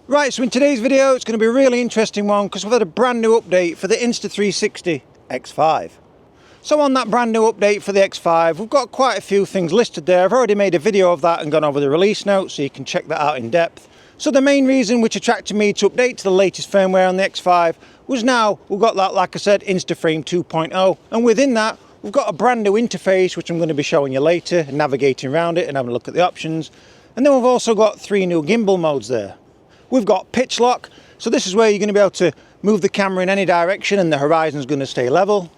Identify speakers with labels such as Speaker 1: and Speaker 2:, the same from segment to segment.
Speaker 1: Right, so in today's video it's going to be a really interesting one because we've had a brand new update for the Insta360 X5. So on that brand new update for the X5, we've got quite a few things listed there. I've already made a video of that and gone over the release notes, so you can check that out in depth. So the main reason which attracted me to update to the latest firmware on the X5 was now we've got that, like I said, INSTAFRAME 2.0, and within that we've got a brand new interface which I'm going to be showing you later, and navigating around it and having a look at the options. And then we've also got 3 new gimbal modes there. We've got pitch lock, so this is where you're going to be able to move the camera in any direction and the horizon is going to stay level.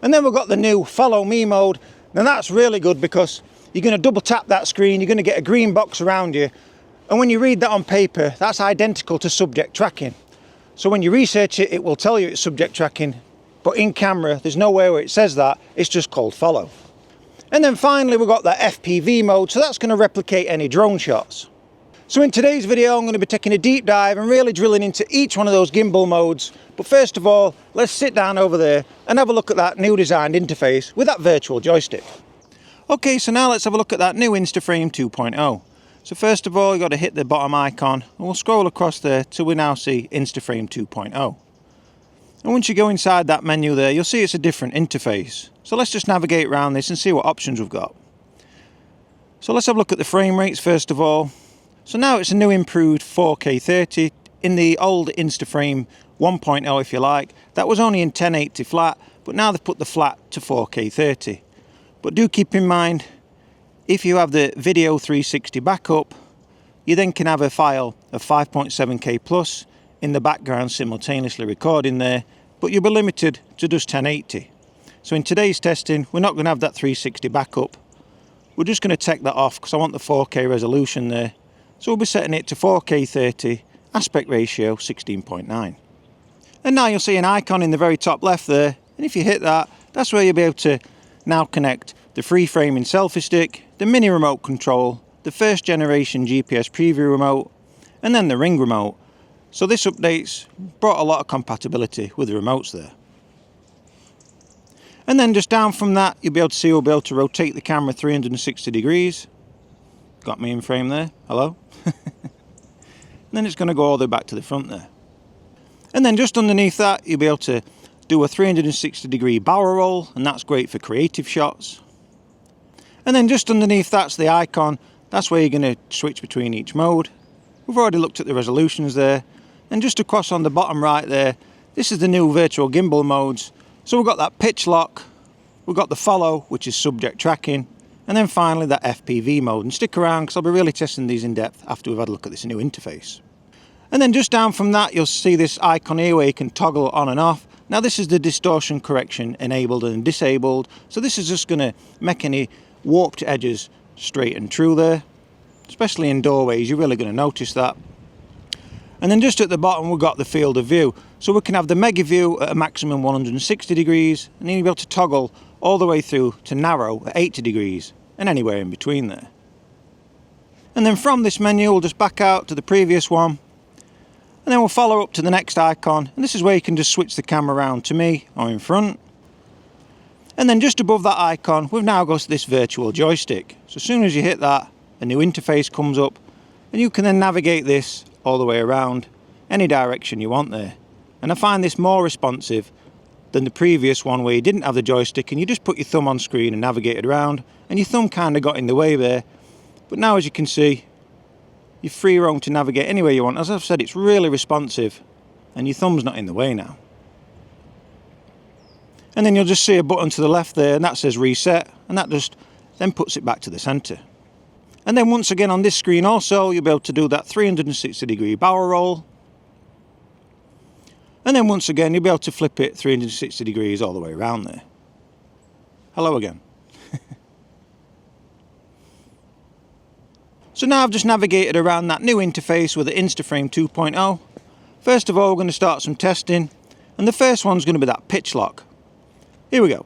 Speaker 1: And then we've got the new follow me mode. Now that's really good because you're going to double tap that screen, you're going to get a green box around you, and when you read that on paper, that's identical to subject tracking. So when you research it, it will tell you it's subject tracking, but in camera there's nowhere where it says that, it's just called follow. And then finally we've got the FPV mode, so that's going to replicate any drone shots. So in today's video I'm going to be taking a deep dive and really drilling into each one of those gimbal modes. But first of all, let's sit down over there and have a look at that new designed interface with that virtual joystick. Okay, so now let's have a look at that new INSTAFRAME 2.0. So first of all, you've got to hit the bottom icon and we'll scroll across there till we now see INSTAFRAME 2.0. And once you go inside that menu there, you'll see it's a different interface. So let's just navigate around this and see what options we've got. So let's have a look at the frame rates first of all. So now it's a new improved 4K 30. In the old INSTAFRAME 1.0, if you like, that was only in 1080 flat, but now they've put the flat to 4K 30. But do keep in mind, if you have the video 360 backup, you then can have a file of 5.7K plus in the background simultaneously recording there, but you'll be limited to just 1080. So in today's testing, we're not going to have that 360 backup. We're just going to take that off because I want the 4K resolution there. So we'll be setting it to 4K 30, aspect ratio 16.9. And now you'll see an icon in the very top left there, and if you hit that, that's where you'll be able to now connect the free framing selfie stick, the mini remote control, the first generation GPS preview remote, and then the ring remote. So this update's brought a lot of compatibility with the remotes there. And then just down from that, you'll be able to see we'll be able to rotate the camera 360 degrees. Got me in frame there, hello. And then it's going to go all the way back to the front there. And then just underneath that, you'll be able to do a 360 degree barrel roll, and that's great for creative shots. And then just underneath that's the icon, that's where you're going to switch between each mode. We've already looked at the resolutions there. And just across on the bottom right there, this is the new virtual gimbal modes. So we've got that pitch lock, we've got the follow, which is subject tracking, and then finally that FPV mode. And stick around because I'll be really testing these in depth after we've had a look at this new interface. And then just down from that, you'll see this icon here where you can toggle on and off. Now this is the distortion correction enabled and disabled. So this is just going to make any warped edges straight and true there. Especially in doorways, you're really going to notice that. And then just at the bottom, we've got the field of view. So we can have the mega view at a maximum 160 degrees, and then you'll be able to toggle all the way through to narrow at 80 degrees, and anywhere in between there. And then from this menu, we'll just back out to the previous one, and then we'll follow up to the next icon, and this is where you can just switch the camera around to me or in front. And then just above that icon, we've now got this virtual joystick. So as soon as you hit that, a new interface comes up, and you can then navigate this all the way around any direction you want there. And I find this more responsive than the previous one where you didn't have the joystick and you just put your thumb on screen and navigated around, and your thumb kind of got in the way there. But now, as you can see, you're free roam to navigate anywhere you want. As I've said, it's really responsive and your thumb's not in the way now. And then you'll just see a button to the left there, and that says reset, and that just then puts it back to the center. And then once again on this screen also, you'll be able to do that 360 degree barrel roll. And then once again, you'll be able to flip it 360 degrees all the way around there. Hello again. So now I've just navigated around that new interface with the INSTAFRAME 2.0. First of all, we're going to start some testing. And the first one's going to be that pitch lock. Here we go.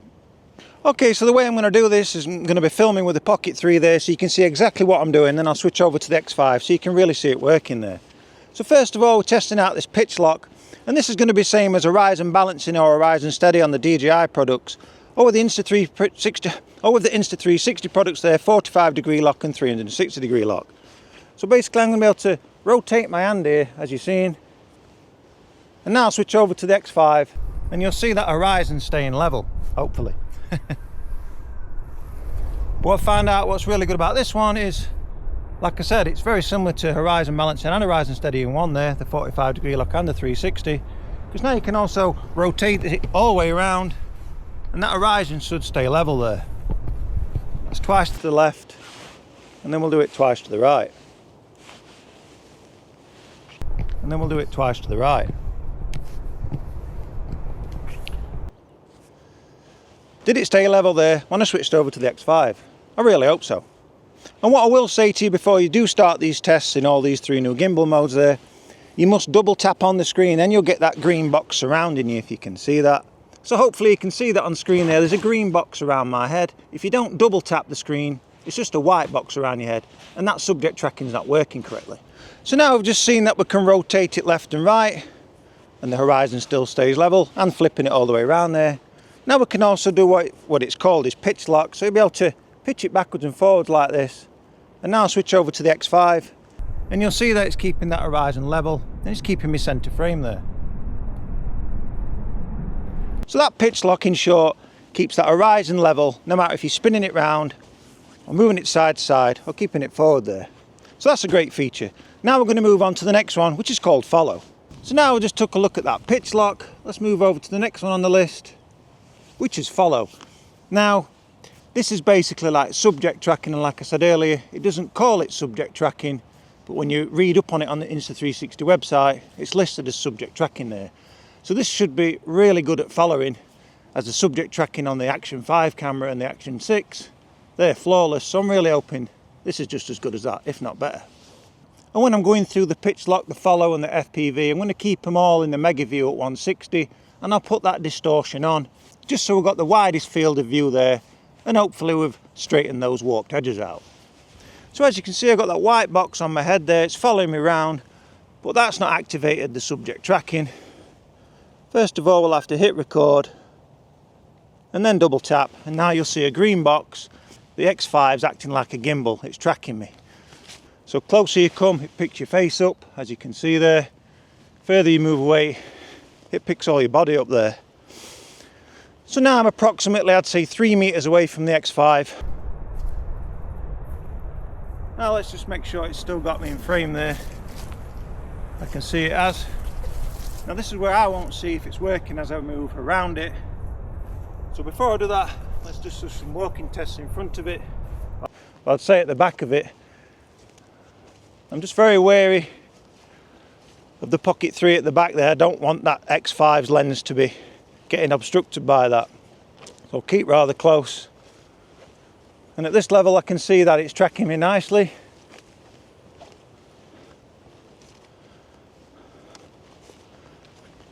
Speaker 1: Okay, so the way I'm going to do this is I'm going to be filming with the Pocket 3 there, so you can see exactly what I'm doing. Then I'll switch over to the X5 so you can really see it working there. So first of all, we're testing out this pitch lock. And this is going to be the same as Horizon Balancing or Horizon Steady on the DJI products, or with the Insta360 products there, 45 degree lock and 360 degree lock. So basically I'm going to be able to rotate my hand here, as you're seeing, and now switch over to the X5, and you'll see that horizon staying level, hopefully. What I found out what's really good about this one is, like I said, it's very similar to horizon balancing and horizon steadying one there, the 45-degree lock and the 360, because now you can also rotate it all the way around, and that horizon should stay level there. It's twice to the left, and then we'll do it twice to the right. And then we'll do it twice to the right. Did it stay level there when I switched over to the X5? I really hope so. And what I will say to you before you do start these tests in all these 3 new gimbal modes there, you must double tap on the screen, then you'll get that green box surrounding you, if you can see that. So hopefully you can see that on screen there, there's a green box around my head. If you don't double tap the screen, it's just a white box around your head, and that subject tracking is not working correctly. So now we've just seen that we can rotate it left and right, and the horizon still stays level, and flipping it all the way around there. Now we can also do what it's called is pitch lock, so you'll be able to pitch it backwards and forwards like this. And now switch over to the X5, and you'll see that it's keeping that horizon level, and it's keeping me centre frame there. So that pitch lock, in short, keeps that horizon level, no matter if you're spinning it round, or moving it side to side, or keeping it forward there. So that's a great feature. Now we're going to move on to the next one, which is called follow. So now we just took a look at that pitch lock. Let's move over to the next one on the list, which is follow. Now, this is basically like subject tracking, and like I said earlier, it doesn't call it subject tracking, but when you read up on it on the Insta360 website, it's listed as subject tracking there. So this should be really good at following, as the subject tracking on the Action 5 camera and the Action 6, they're flawless, so I'm really hoping this is just as good as that, if not better. And when I'm going through the pitch lock, the follow and the FPV, I'm going to keep them all in the mega view at 160, and I'll put that distortion on, just so we've got the widest field of view there, and hopefully we've straightened those warped edges out. So as you can see, I've got that white box on my head there, it's following me around, but that's not activated the subject tracking. First of all, we'll have to hit record, and then double tap, and now you'll see a green box. The X5's acting like a gimbal, it's tracking me. So closer you come, it picks your face up, as you can see there. Further you move away, it picks all your body up there. So now I'm approximately, I'd say, 3 meters away from the X5. Now let's just make sure it's still got me in frame there. I can see it has. Now this is where I won't see if it's working as I move around it. So before I do that, let's just do some walking tests in front of it. I'd say at the back of it, I'm just very wary of the Pocket 3 at the back there. I don't want that X5's lens to be getting obstructed by that. So keep rather close. And at this level I can see that it's tracking me nicely.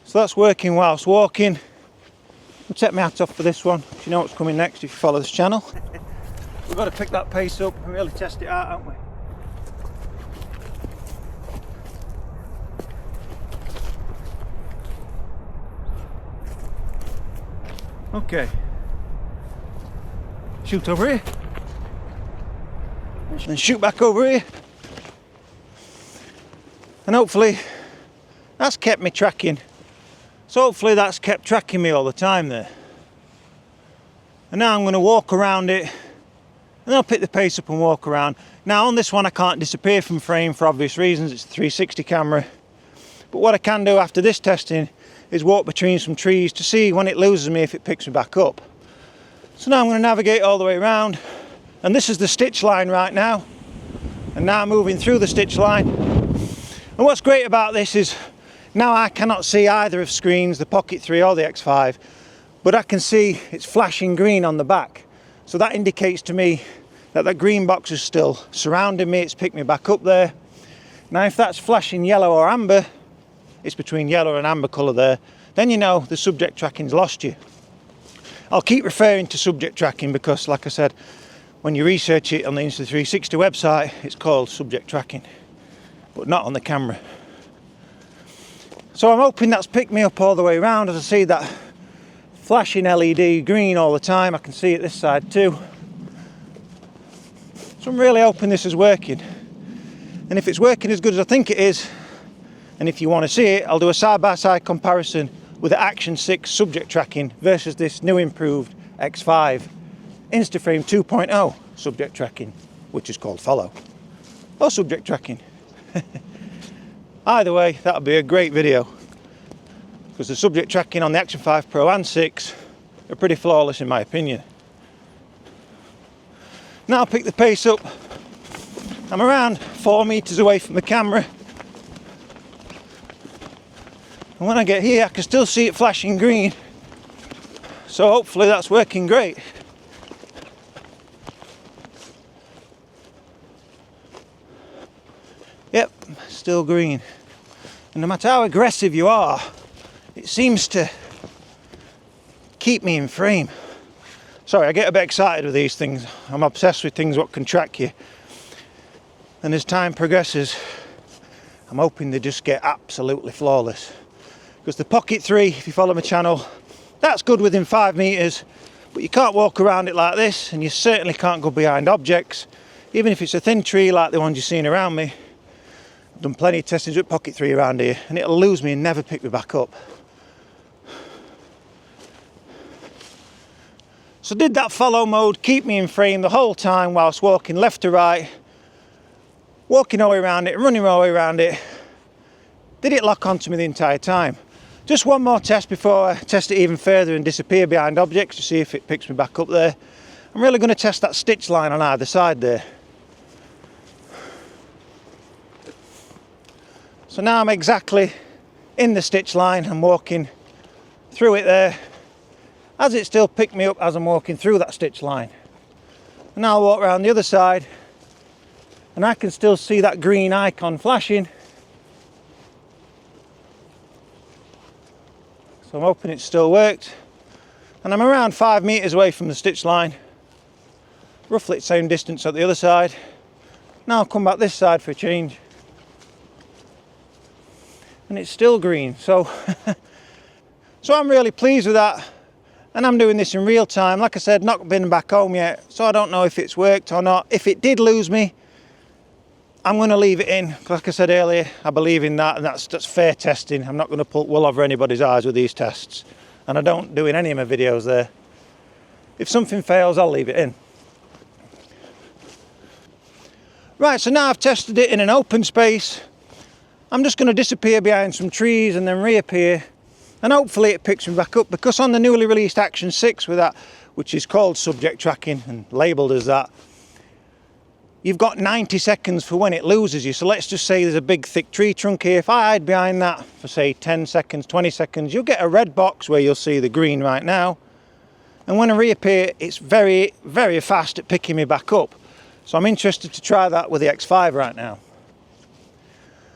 Speaker 1: So that's working whilst walking. I'll take my hat off for this one. You know what's coming next if you follow this channel. We've got to pick that pace up and really test it out, haven't we? Okay. Shoot over here. And shoot back over here. And hopefully that's kept me tracking. So hopefully that's kept tracking me all the time there. And now I'm going to walk around it, and I'll pick the pace up and walk around. Now on this one I can't disappear from frame for obvious reasons, it's a 360 camera. But what I can do after this testing is walk between some trees to see when it loses me if it picks me back up. So now I'm going to navigate all the way around, and this is the stitch line right now. And now I'm moving through the stitch line. And what's great about this is now I cannot see either of screens, the Pocket 3 or the X5, but I can see it's flashing green on the back. So that indicates to me that that green box is still surrounding me, it's picked me back up there. Now if that's flashing yellow or amber, it's between yellow and amber colour there, then you know the subject tracking's lost you. I'll keep referring to subject tracking because, like I said, when you research it on the Insta360 website, it's called subject tracking, but not on the camera. So I'm hoping that's picked me up all the way around. As I see that flashing LED green all the time, I can see it this side too. So I'm really hoping this is working. And if it's working as good as I think it is, and if you want to see it, I'll do a side-by-side comparison with the Action 6 subject tracking versus this new improved X5 INSTAFRAME 2.0 subject tracking, which is called follow, or subject tracking. Either way, that'll be a great video, because the subject tracking on the Action 5 Pro and 6 are pretty flawless in my opinion. Now I'll pick the pace up. I'm around 4 meters away from the camera, and when I get here I can still see it flashing green, so hopefully that's working great. Yep, still green. And no matter how aggressive you are, it seems to keep me in frame. Sorry, I get a bit excited with these things. I'm obsessed with things what can track you. And as time progresses, I'm hoping they just get absolutely flawless. Because the Pocket 3, if you follow my channel, that's good within 5 meters, but you can't walk around it like this, and you certainly can't go behind objects, even if it's a thin tree like the ones you're seeing around me. I've done plenty of testings with Pocket 3 around here, and it'll lose me and never pick me back up. So did that follow mode keep me in frame the whole time whilst walking left to right, walking all the way around it, running all the way around it? Did it lock onto me the entire time? Just one more test before I test it even further and disappear behind objects to see if it picks me back up there. I'm really going to test that stitch line on either side there. So now I'm exactly in the stitch line. I'm walking through it there. As it still picked me up as I'm walking through that stitch line. And now I'll walk around the other side, and I can still see that green icon flashing. So I'm hoping it still worked. And I'm around 5 meters away from the stitch line. Roughly the same distance at the other side. Now I'll come back this side for a change. And it's still green. So I'm really pleased with that. And I'm doing this in real time. Like I said, not been back home yet, so I don't know if it's worked or not. If it did lose me, I'm going to leave it in. Like I said earlier, I believe in that, and that's fair testing. I'm not going to pull wool over anybody's eyes with these tests. And I don't do in any of my videos there. If something fails, I'll leave it in. Right, so now I've tested it in an open space. I'm just going to disappear behind some trees and then reappear. And hopefully it picks me back up, because on the newly released Action 6 with that, which is called subject tracking and labelled as that, you've got 90 seconds for when it loses you. So let's just say there's a big thick tree trunk here. If I hide behind that for say 10 seconds, 20 seconds, you'll get a red box where you'll see the green right now. And when I reappear, it's very, very fast at picking me back up. So I'm interested to try that with the X5 right now.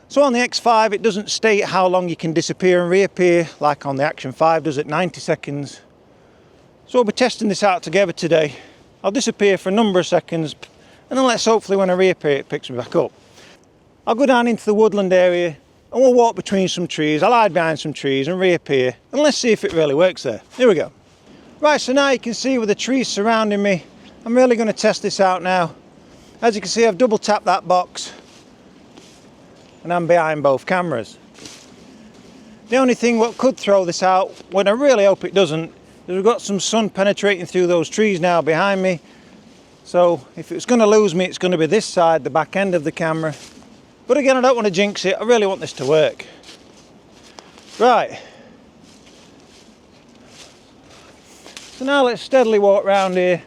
Speaker 1: So on the X5, it doesn't state how long you can disappear and reappear like on the Action 5 does at 90 seconds. So we'll be testing this out together today. I'll disappear for a number of seconds, and then let's hopefully when I reappear it picks me back up. I'll go down into the woodland area and we'll walk between some trees. I'll hide behind some trees and reappear, and let's see if it really works there. Here we go. Right, so now you can see with the trees surrounding me, I'm really going to test this out now. As you can see, I've double tapped that box, and I'm behind both cameras. The only thing what could throw this out, when I really hope it doesn't, is we've got some sun penetrating through those trees now behind me. So if it's going to lose me, it's going to be this side, the back end of the camera. But again, I don't want to jinx it. I really want this to work. Right. So now let's steadily walk around here.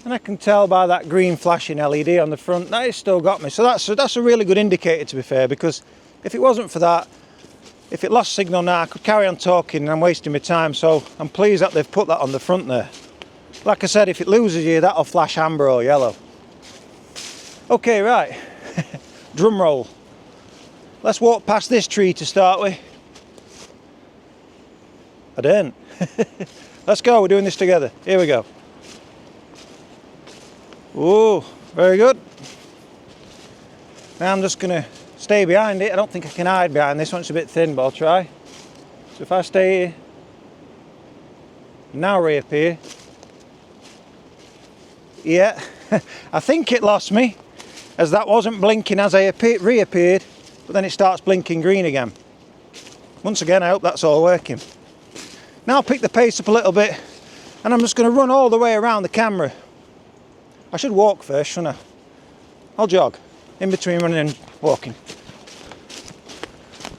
Speaker 1: And I can tell by that green flashing LED on the front that it's still got me. So that's a really good indicator, to be fair, because if it wasn't for that, if it lost signal now, I could carry on talking and I'm wasting my time. So I'm pleased that they've put that on the front there. Like I said, if it loses you, that'll flash amber or yellow. Okay, right. Drum roll. Let's walk past this tree to start with. I didn't. Let's go, we're doing this together. Here we go. Oh, very good. Now I'm just going to stay behind it. I don't think I can hide behind this one. It's a bit thin, but I'll try. So if I stay here, now reappear. Yeah, I think it lost me, as that wasn't blinking as I reappeared, but then it starts blinking green again. Once again, I hope that's all working. Now I'll pick the pace up a little bit, and I'm just going to run all the way around the camera. I should walk first, shouldn't I? I'll jog, in between running and walking.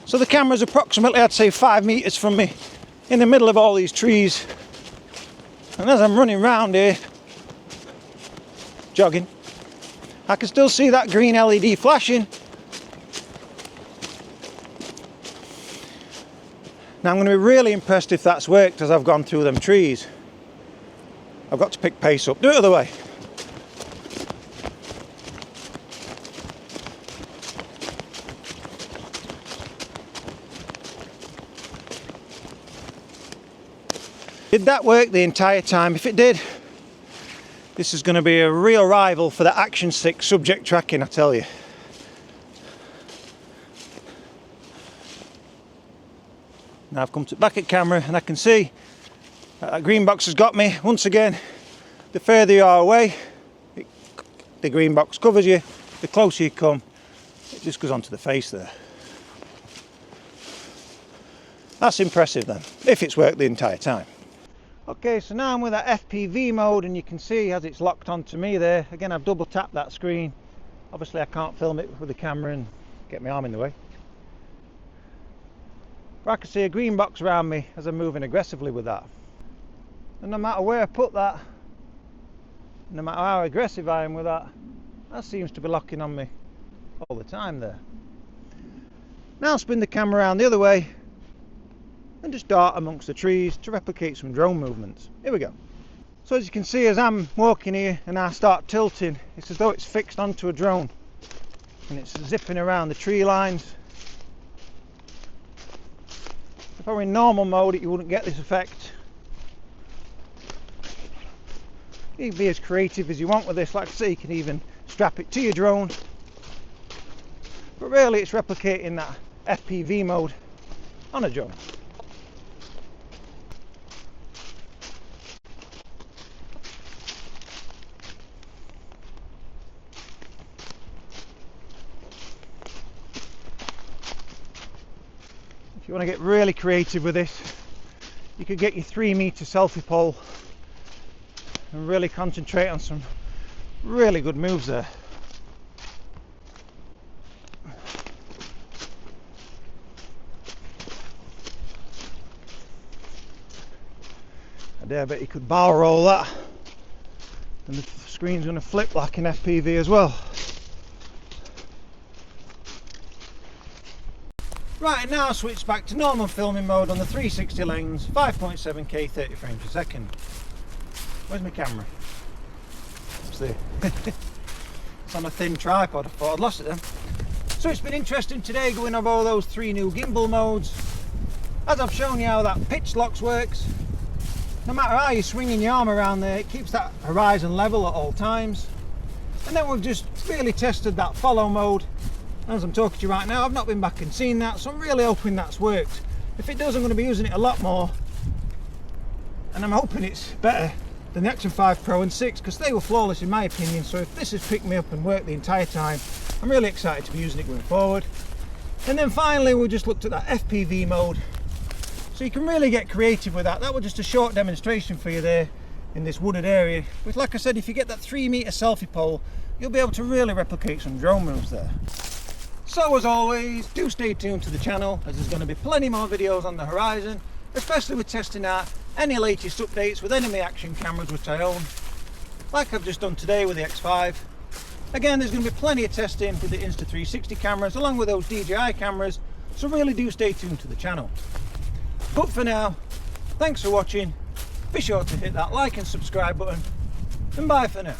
Speaker 1: So the camera's approximately, I'd say, 5 meters from me, in the middle of all these trees. And as I'm running around here, jogging, I can still see that green LED flashing. Now I'm going to be really impressed if that's worked as I've gone through them trees. I've got to pick pace up. Do it the other way. Did that work the entire time? If it did, this is going to be a real rival for the Action 6 subject tracking, I tell you. Now I've come to back at camera and I can see that green box has got me. Once again, the further you are away, the green box covers you. The closer you come, it just goes onto the face there. That's impressive then, if it's worked the entire time. Okay, so now I'm with that FPV mode, and you can see as it's locked onto me there. Again, I've double tapped that screen. Obviously I can't film it with the camera and get my arm in the way. But I can see a green box around me as I'm moving aggressively with that. And no matter where I put that, no matter how aggressive I am with that, that seems to be locking on me all the time there. Now I'll spin the camera around the other way and just dart amongst the trees to replicate some drone movements. Here we go. So as you can see, as I'm walking here and I start tilting, it's as though it's fixed onto a drone and it's zipping around the tree lines. If I were in normal mode, you wouldn't get this effect. You can be as creative as you want with this. Like I say, you can even strap it to your drone, but really it's replicating that FPV mode on a drone. If you want to get really creative with this, you could get your 3-meter selfie pole and really concentrate on some really good moves there. I dare bet you could barrel roll that and the screen's going to flip like an FPV as well. Right, now I'll switch back to normal filming mode on the 360 lens, 5.7K 30 frames per second. Where's my camera? It's there. It's on a thin tripod. I thought I'd lost it then. So it's been interesting today going over all those 3 new gimbal modes. As I've shown you how that pitch locks works, no matter how you're swinging your arm around there, it keeps that horizon level at all times. And then we've just really tested that follow mode. As I'm talking to you right now, I've not been back and seen that, so I'm really hoping that's worked. If it does, I'm going to be using it a lot more, and I'm hoping it's better than the Action 5 Pro and 6, because they were flawless in my opinion. So if this has picked me up and worked the entire time, I'm really excited to be using it going forward. And then finally, we just looked at that FPV mode, so you can really get creative with that. That was just a short demonstration for you there in this wooded area. But like I said, if you get that 3-meter selfie pole, you'll be able to really replicate some drone moves there. So as always, do stay tuned to the channel, as there's going to be plenty more videos on the horizon, especially with testing out any latest updates with any of my action cameras which I own, like I've just done today with the X5. Again, there's going to be plenty of testing with the Insta360 cameras along with those DJI cameras, so really do stay tuned to the channel. But for now, thanks for watching, be sure to hit that like and subscribe button, and bye for now.